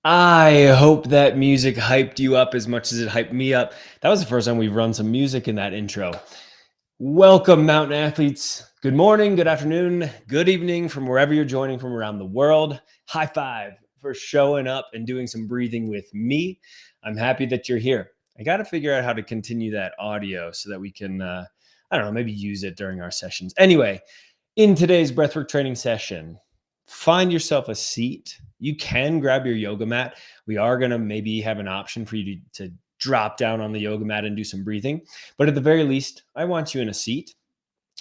I hope that music hyped you up as much as it hyped me up. That was the first time we've run some music in that intro. Welcome, mountain athletes. Good morning, good afternoon, good evening from wherever you're joining from around the world. High five for showing up and doing some breathing with me. I'm happy that you're here. I got to figure out how to continue that audio so that we can, I don't know, maybe use it during our sessions. Anyway, in today's breathwork training session, find yourself a seat. You can grab your yoga mat. We are going to maybe have an option for you to drop down on the yoga mat and do some breathing. But at the very least, I want you in a seat.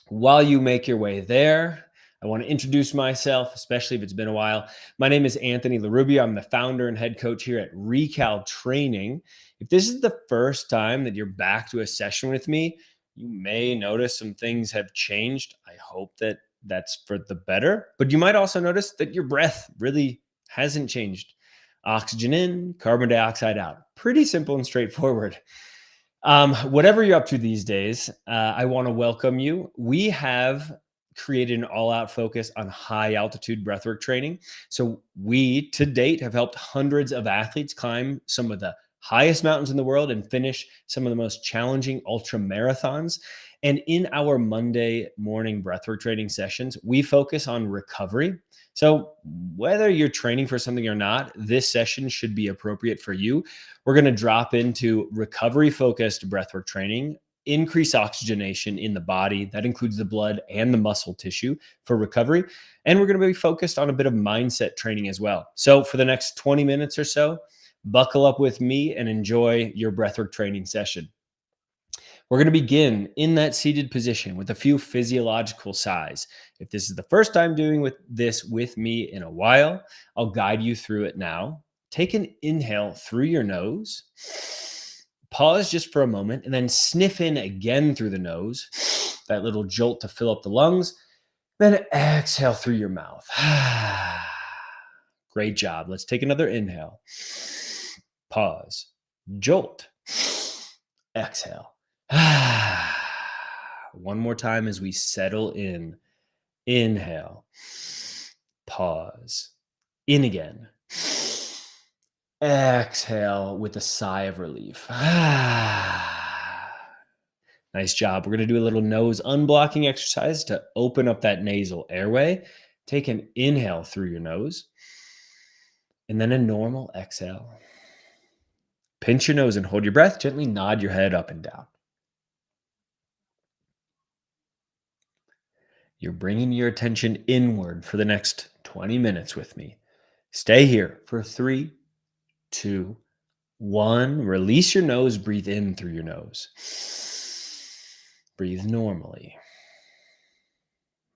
While you make your way there, I want to introduce myself, especially if it's been a while. My name is Anthony LaRubia. I'm the founder and head coach here at Recal Training. If this is the first time that you're back to a session with me, you may notice some things have changed. I hope that that's for the better, but you might also notice that your breath really hasn't changed. Oxygen in, carbon dioxide out. Pretty simple and straightforward. Whatever you're up to these days, I want to welcome you. We have created an all out focus on high altitude breathwork training. So, we to date have helped hundreds of athletes climb some of the highest mountains in the world and finish some of the most challenging ultra marathons. And in our Monday morning breathwork training sessions, we focus on recovery. So, whether you're training for something or not, this session should be appropriate for you. We're going to drop into recovery focused breathwork training, increase oxygenation in the body. That includes the blood and the muscle tissue for recovery. And we're going to be focused on a bit of mindset training as well. So, for the next 20 minutes or so, buckle up with me and enjoy your breathwork training session. We're going to begin in that seated position with a few physiological sighs. If this is the first time doing this with me in a while, I'll guide you through it now. Take an inhale through your nose, pause just for a moment, and then sniff in again through the nose, that little jolt to fill up the lungs. Then exhale through your mouth. Great job. Let's take another inhale. Pause. Jolt. Exhale. One more time as we settle in. Inhale. Pause. In again. Exhale with a sigh of relief. Nice job. We're going to do a little nose unblocking exercise to open up that nasal airway. Take an inhale through your nose and then a normal exhale. Pinch your nose and hold your breath. Gently nod your head up and down. You're bringing your attention inward for the next 20 minutes with me. Stay here for 3, 2, 1. Release your nose. Breathe in through your nose. Breathe normally.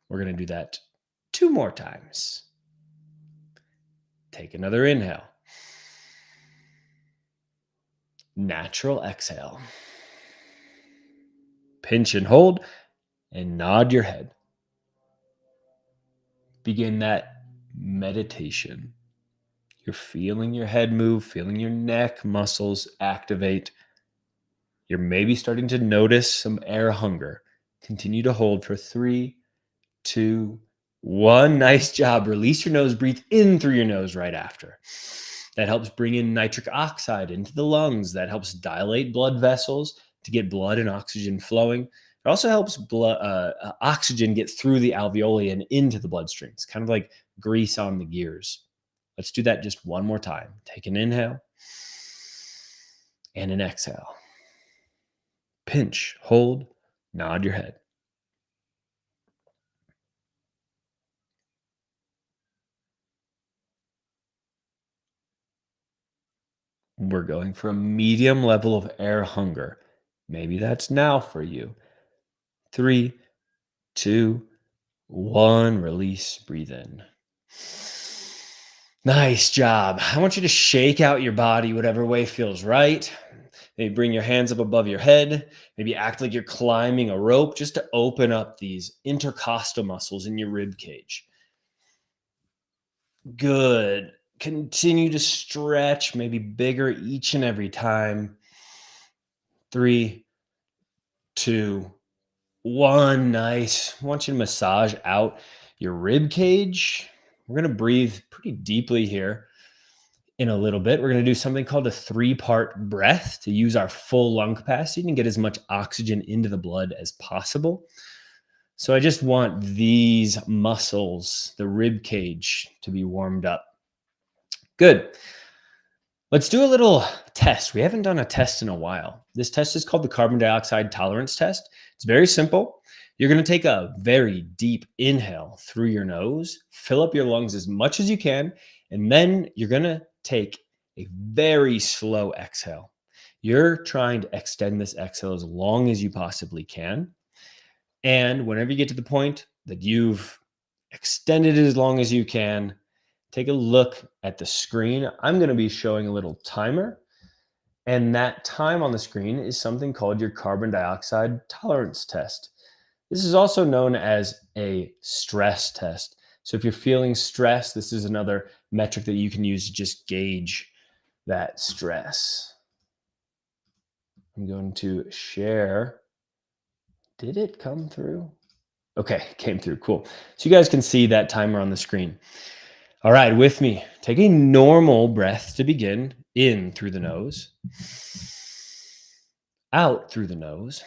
We're going to do that 2 more times. Take another inhale. Natural exhale. Pinch and hold and nod your head. Begin that meditation. You're feeling your head move, feeling your neck muscles activate. You're maybe starting to notice some air hunger. Continue to hold for 3, 2, 1. Nice job. Release your nose. Breathe in through your nose right after. That helps bring in nitric oxide into the lungs. That helps dilate blood vessels to get blood and oxygen flowing. It also helps oxygen get through the alveoli and into the bloodstream. It's kind of like grease on the gears. Let's do that just one more time. Take an inhale and an exhale. Pinch, hold, nod your head. We're going for a medium level of air hunger. Maybe that's now for you. 3, 2, 1. Release, breathe in. Nice job. I want you to shake out your body whatever way feels right. Maybe bring your hands up above your head. Maybe act like you're climbing a rope just to open up these intercostal muscles in your rib cage. Good. Continue to stretch, maybe bigger each and every time. 3, 2, 1. Nice. I want you to massage out your rib cage. We're going to breathe pretty deeply here. In a little bit, we're going to do something called a three-part breath to use our full lung capacity and get as much oxygen into the blood as possible. So I just want these muscles, the rib cage, to be warmed up. Good. Let's do a little test. We haven't done a test in a while. This test is called the carbon dioxide tolerance test. It's very simple. You're going to take a very deep inhale through your nose, fill up your lungs as much as you can, and then you're going to take a very slow exhale. You're trying to extend this exhale as long as you possibly can. And whenever you get to the point that you've extended it as long as you can, take a look at the screen. I'm going to be showing a little timer, and that time on the screen is something called your carbon dioxide tolerance test. This is also known as a stress test. So if you're feeling stressed, this is another metric that you can use to just gauge that stress. I'm going to share. Did it come through? Okay, it came through. Cool. So you guys can see that timer on the screen. All right, with me. Take a normal breath to begin. In through the nose, out through the nose.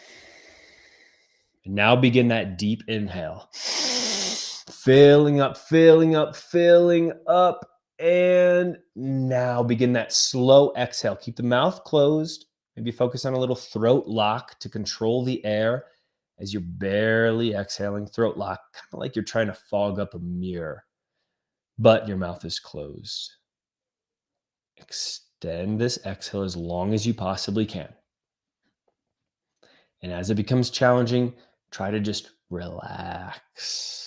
And now begin that deep inhale. Filling up, filling up, filling up. And now begin that slow exhale. Keep the mouth closed. Maybe focus on a little throat lock to control the air as you're barely exhaling. Throat lock, kind of like you're trying to fog up a mirror, but your mouth is closed. Extend this exhale as long as you possibly can. And as it becomes challenging, try to just relax.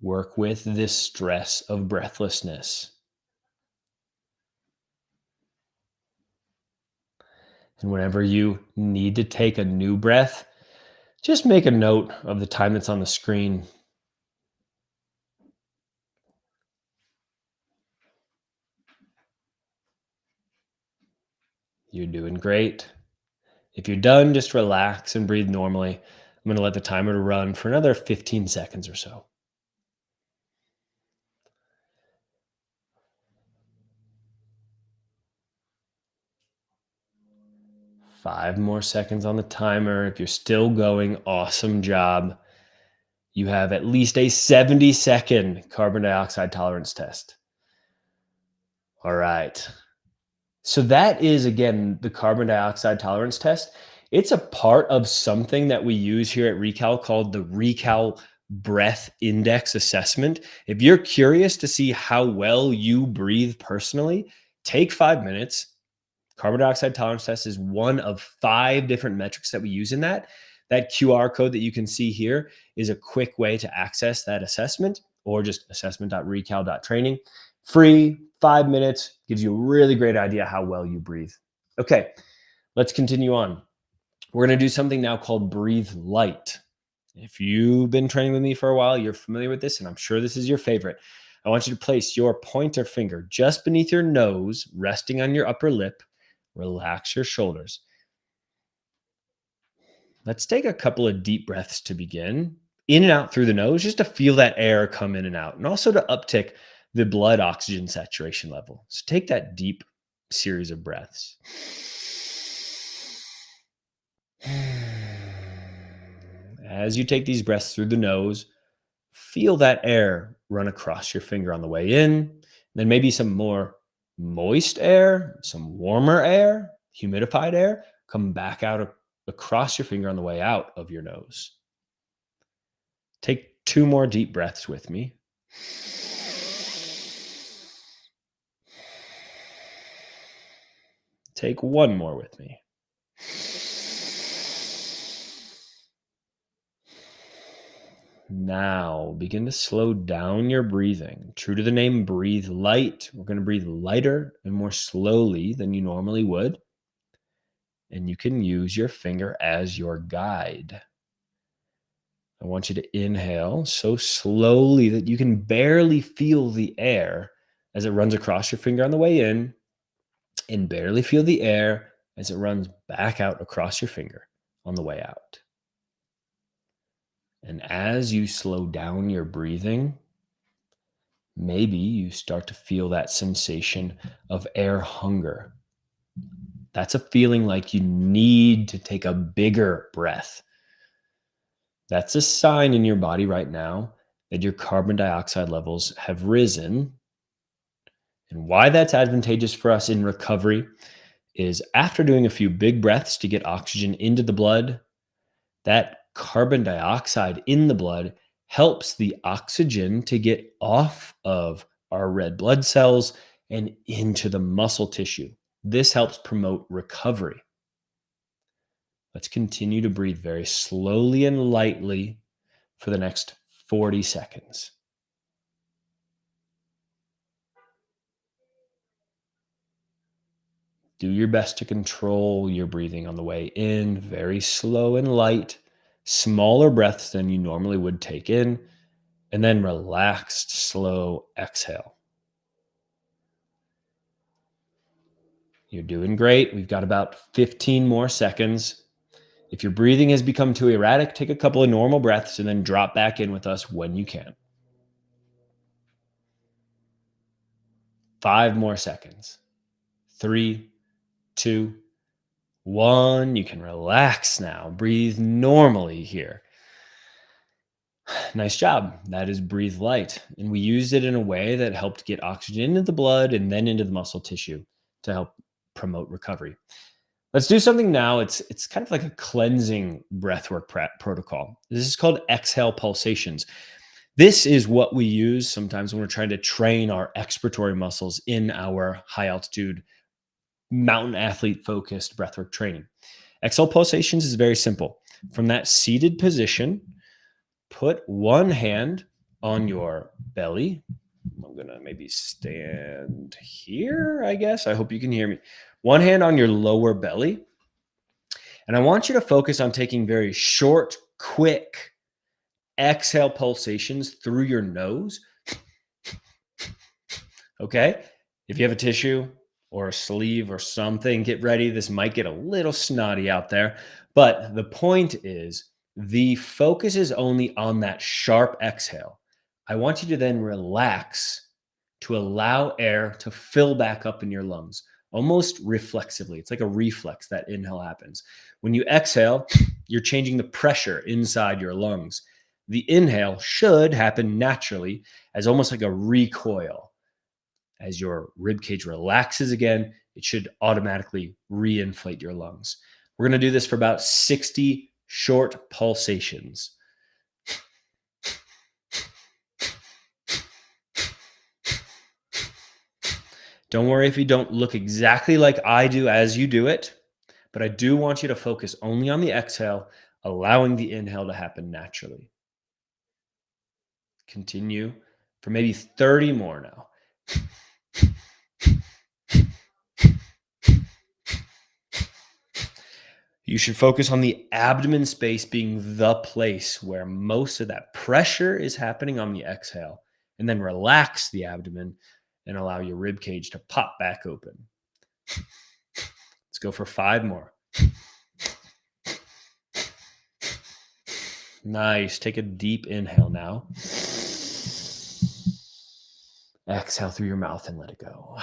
Work with this stress of breathlessness. And whenever you need to take a new breath, just make a note of the time that's on the screen. You're doing great. If you're done, just relax and breathe normally. I'm going to let the timer run for another 15 seconds or so. 5 more seconds on the timer. If you're still going, awesome job. You have at least a 70-second carbon dioxide tolerance test. All right. So that is, again, the carbon dioxide tolerance test. It's a part of something that we use here at Recal called the Recal Breath Index Assessment. If you're curious to see how well you breathe personally, take 5 minutes. Carbon dioxide tolerance test is one of 5 different metrics that we use in that. That QR code that you can see here is a quick way to access that assessment, or just assessment.recal.training. Free, 5 minutes, gives you a really great idea how well you breathe. Okay, let's continue on. We're going to do something now called breathe light. If you've been training with me for a while, you're familiar with this, and I'm sure this is your favorite. I want you to place your pointer finger just beneath your nose, resting on your upper lip. Relax your shoulders. Let's take a couple of deep breaths to begin. In and out through the nose, just to feel that air come in and out, and also to uptick the blood oxygen saturation level. So take that deep series of breaths. As you take these breaths through the nose, feel that air run across your finger on the way in, then maybe some more moist air, some warmer air, humidified air, come back out across your finger on the way out of your nose. Take 2 more deep breaths with me. Take 1 more with me. Now begin to slow down your breathing. True to the name, breathe light. We're going to breathe lighter and more slowly than you normally would. And you can use your finger as your guide. I want you to inhale so slowly that you can barely feel the air as it runs across your finger on the way in, and barely feel the air as it runs back out across your finger on the way out. And as you slow down your breathing, Maybe you start to feel that sensation of air hunger. That's a feeling like you need to take a bigger breath. That's a sign in your body right now that your carbon dioxide levels have risen. And why that's advantageous for us in recovery is after doing a few big breaths to get oxygen into the blood, that carbon dioxide in the blood helps the oxygen to get off of our red blood cells and into the muscle tissue. This helps promote recovery. Let's continue to breathe very slowly and lightly for the next 40 seconds. Do your best to control your breathing on the way in, very slow and light, smaller breaths than you normally would take in, and then relaxed, slow exhale. You're doing great. We've got about 15 more seconds. If your breathing has become too erratic, take a couple of normal breaths and then drop back in with us when you can. 5 more seconds. 3, 2, 1. You can relax now. Breathe normally here. Nice job. That is breathe light. And we used it in a way that helped get oxygen into the blood and then into the muscle tissue to help promote recovery. Let's do something now. It's kind of like a cleansing breathwork protocol. This is called exhale pulsations. This is what we use sometimes when we're trying to train our expiratory muscles in our high altitude mountain athlete focused breathwork training. Exhale pulsations is very simple. From that seated position, put one hand on your belly. I'm going to maybe stand here, I guess. I hope you can hear me. One hand on your lower belly. And I want you to focus on taking very short, quick exhale pulsations through your nose. Okay. If you have a tissue or a sleeve or something, get ready. This might get a little snotty out there. But the point is, the focus is only on that sharp exhale. I want you to then relax to allow air to fill back up in your lungs, almost reflexively. It's like a reflex that inhale happens. When you exhale, you're changing the pressure inside your lungs. The inhale should happen naturally as almost like a recoil. As your rib cage relaxes again, it should automatically reinflate your lungs. We're going to do this for about 60 short pulsations. Don't worry if you don't look exactly like I do as you do it, but I do want you to focus only on the exhale, allowing the inhale to happen naturally. Continue for maybe 30 more now. You should focus on the abdomen space being the place where most of that pressure is happening on the exhale, and then relax the abdomen and allow your rib cage to pop back open. Let's go for 5 more. Nice. Take a deep inhale now. Exhale through your mouth and let it go.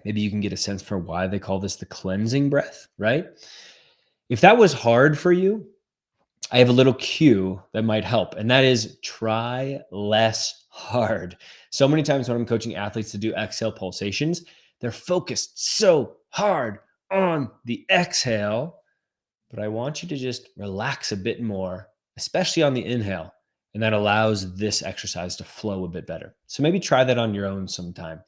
Maybe you can get a sense for why they call this the cleansing breath, right? If that was hard for you, I have a little cue that might help, and that is try less hard. So many times when I'm coaching athletes to do exhale pulsations, they're focused so hard on the exhale, but I want you to just relax a bit more, especially on the inhale, and that allows this exercise to flow a bit better. So maybe try that on your own sometime.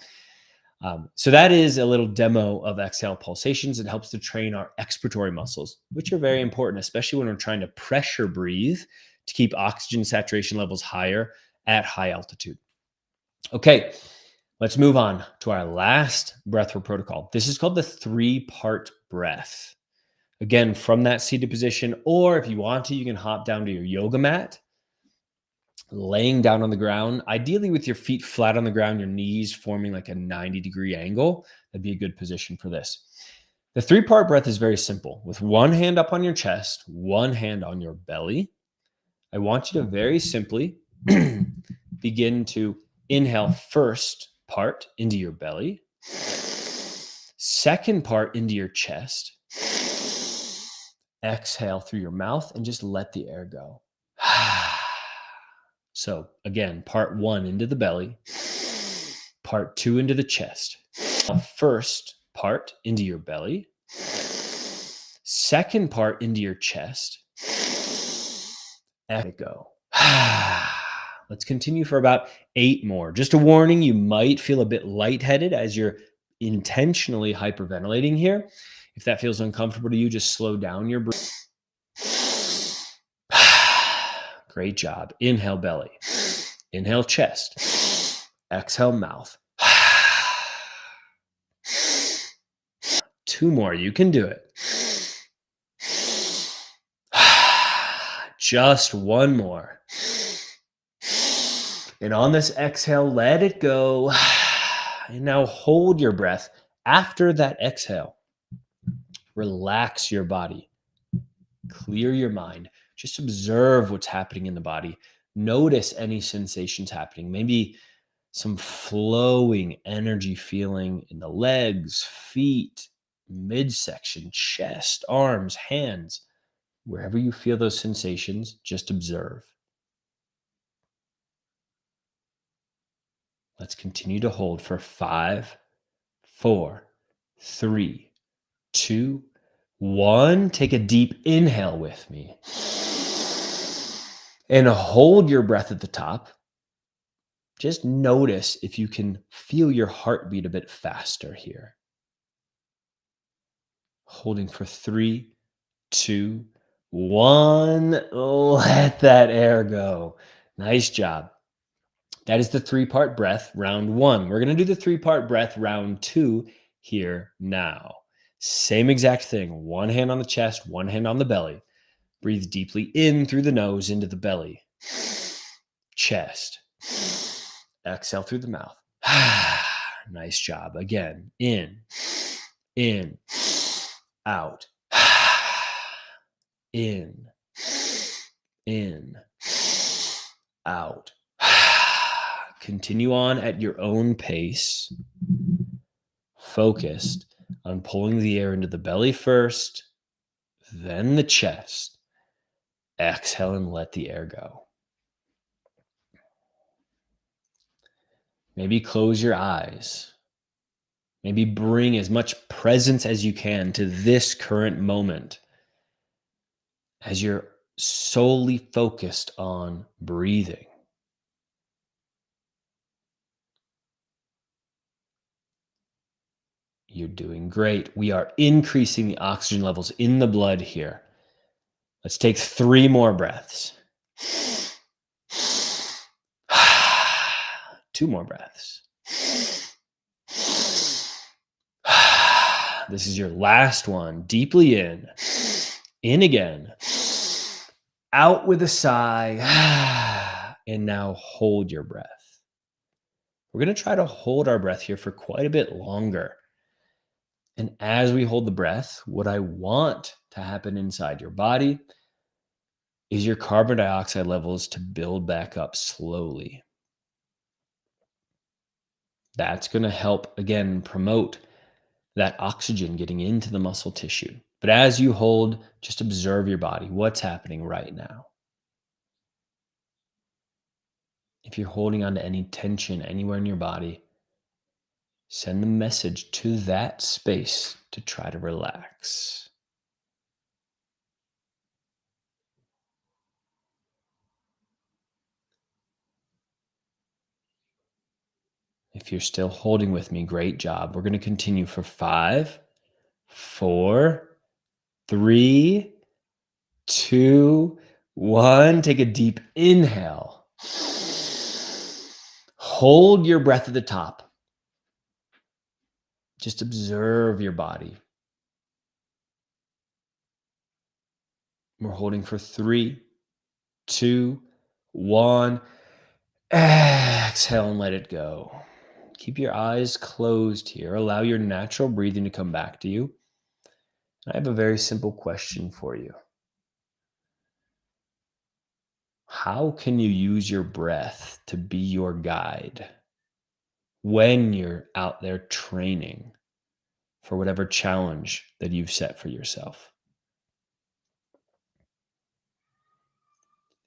So that is a little demo of exhale pulsations. It helps to train our expiratory muscles, which are very important, especially when we're trying to pressure breathe to keep oxygen saturation levels higher at high altitude. Okay, let's move on to our last breathwork protocol. This is called the 3-part breath. Again, from that seated position, or if you want to, you can hop down to your yoga mat, laying down on the ground, ideally with your feet flat on the ground, your knees forming like a 90-degree angle. That'd be a good position for this. The 3-part breath is very simple. With one hand up on your chest, one hand on your belly, I want you to very simply begin to inhale first part into your belly, second part into your chest. Exhale through your mouth and just let the air go. So again, part one into the belly, part two into the chest. First part into your belly, second part into your chest. Let it go. Let's continue for about 8 more. Just a warning, you might feel a bit lightheaded as you're intentionally hyperventilating here. If that feels uncomfortable to you, just slow down your breathing. Great job. Inhale belly. Inhale chest. Exhale mouth. 2 more. You can do it. Just 1 more. And on this exhale, let it go. And now hold your breath. After that exhale, relax your body. Clear your mind. Just observe what's happening in the body. Notice any sensations happening. Maybe some flowing energy feeling in the legs, feet, midsection, chest, arms, hands. Wherever you feel those sensations, just observe. Let's continue to hold for 5, 4, 3, 2, 1. Take a deep inhale with me. And hold your breath at the top. Just notice if you can feel your heartbeat a bit faster here. Holding for 3, 2, 1. Let that air go. Nice job. That is the 3-part breath, round 1. We're going to do the 3-part breath, round 2, here now. Same exact thing. 1 hand on the chest, 1 hand on the belly. Breathe deeply in through the nose into the belly. Chest. Exhale through the mouth. Nice job. Again, in, out, in, out. Continue on at your own pace, focused on pulling the air into the belly first, then the chest. Exhale and let the air go. Maybe close your eyes. Maybe bring as much presence as you can to this current moment as you're solely focused on breathing. You're doing great. We are increasing the oxygen levels in the blood here. Let's take 3 more breaths. 2 more breaths. This is your last one. Deeply in again, out with a sigh, and now hold your breath. We're going to try to hold our breath here for quite a bit longer. And as we hold the breath, what I want to happen inside your body is your carbon dioxide levels to build back up slowly. That's going to help, again, promote that oxygen getting into the muscle tissue. But as you hold, just observe your body. What's happening right now? If you're holding on to any tension anywhere in your body, send a message to that space to try to relax. If you're still holding with me, great job. We're going to continue for 5, 4, 3, 2, 1. Take a deep inhale. Hold your breath at the top. Just observe your body. We're holding for 3, 2, 1. Exhale and let it go. Keep your eyes closed here. Allow your natural breathing to come back to you. I have a very simple question for you. How can you use your breath to be your guide when you're out there training for whatever challenge that you've set for yourself?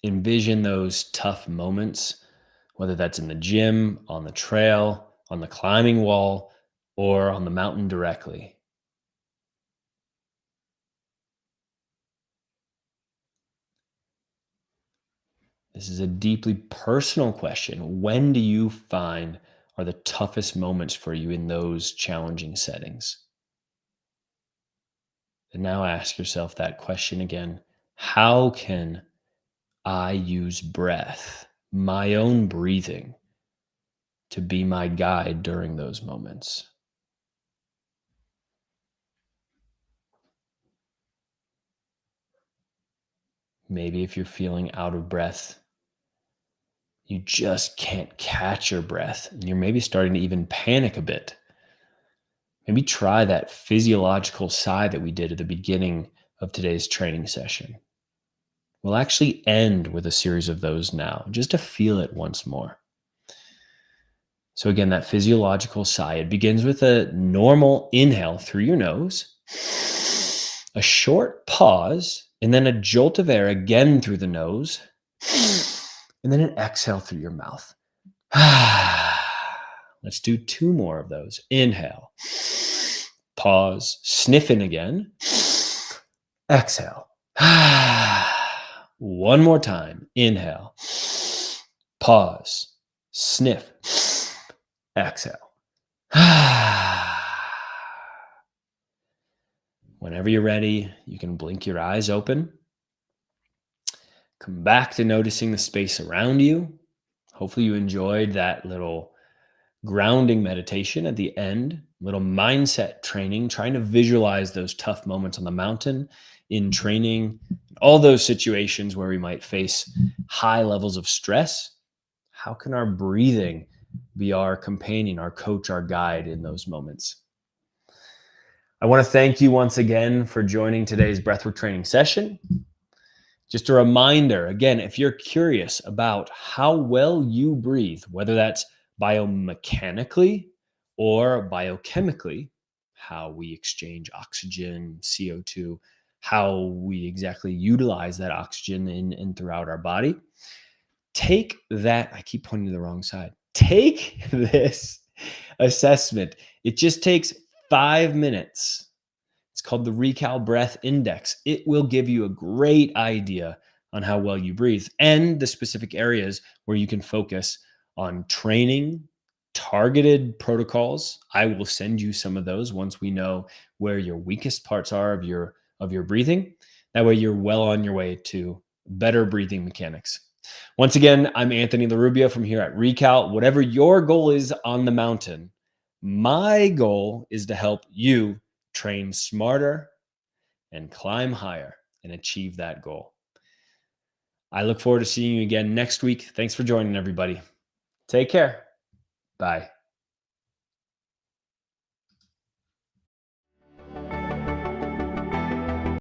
Envision those tough moments, whether that's in the gym, on the trail, on the climbing wall, or on the mountain directly. This is a deeply personal question. When do you find are the toughest moments for you in those challenging settings? And now ask yourself that question again. How can I use breath, my own breathing, to be my guide during those moments? Maybe if you're feeling out of breath, you just can't catch your breath, and you're maybe starting to even panic a bit. Maybe try that physiological sigh that we did at the beginning of today's training session. We'll actually end with a series of those now, just to feel it once more. So, again, that physiological sigh, it begins with a normal inhale through your nose, a short pause, and then a jolt of air again through the nose, and then an exhale through your mouth. Let's do two more of those. Inhale, pause, sniff in again, exhale. One more time. Inhale, pause, sniff, exhale. Whenever you're ready, you can blink your eyes open. Come back to noticing the space around you. Hopefully, you enjoyed that little grounding meditation at the end, little mindset training, trying to visualize those tough moments on the mountain in training, all those situations where we might face high levels of stress. How can our breathing be our companion, our coach, our guide in those moments? I want to thank you once again for joining today's breathwork training session. Just a reminder again, if you're curious about how well you breathe, whether that's biomechanically or biochemically, how we exchange oxygen, CO2, how we exactly utilize that oxygen in and throughout our body, take that. I keep pointing to the wrong side. Take this assessment. It just takes 5 minutes. It's called the Recal Breath Index. It will give you a great idea on how well you breathe and the specific areas where you can focus on training, targeted protocols. I will send you some of those once we know where your weakest parts are of your breathing. That way you're well on your way to better breathing mechanics. Once again, I'm Anthony LaRubia from here at Recal. Whatever your goal is on the mountain, my goal is to help you train smarter and climb higher and achieve that goal. I look forward to seeing you again next week. Thanks for joining, everybody. Take care. Bye.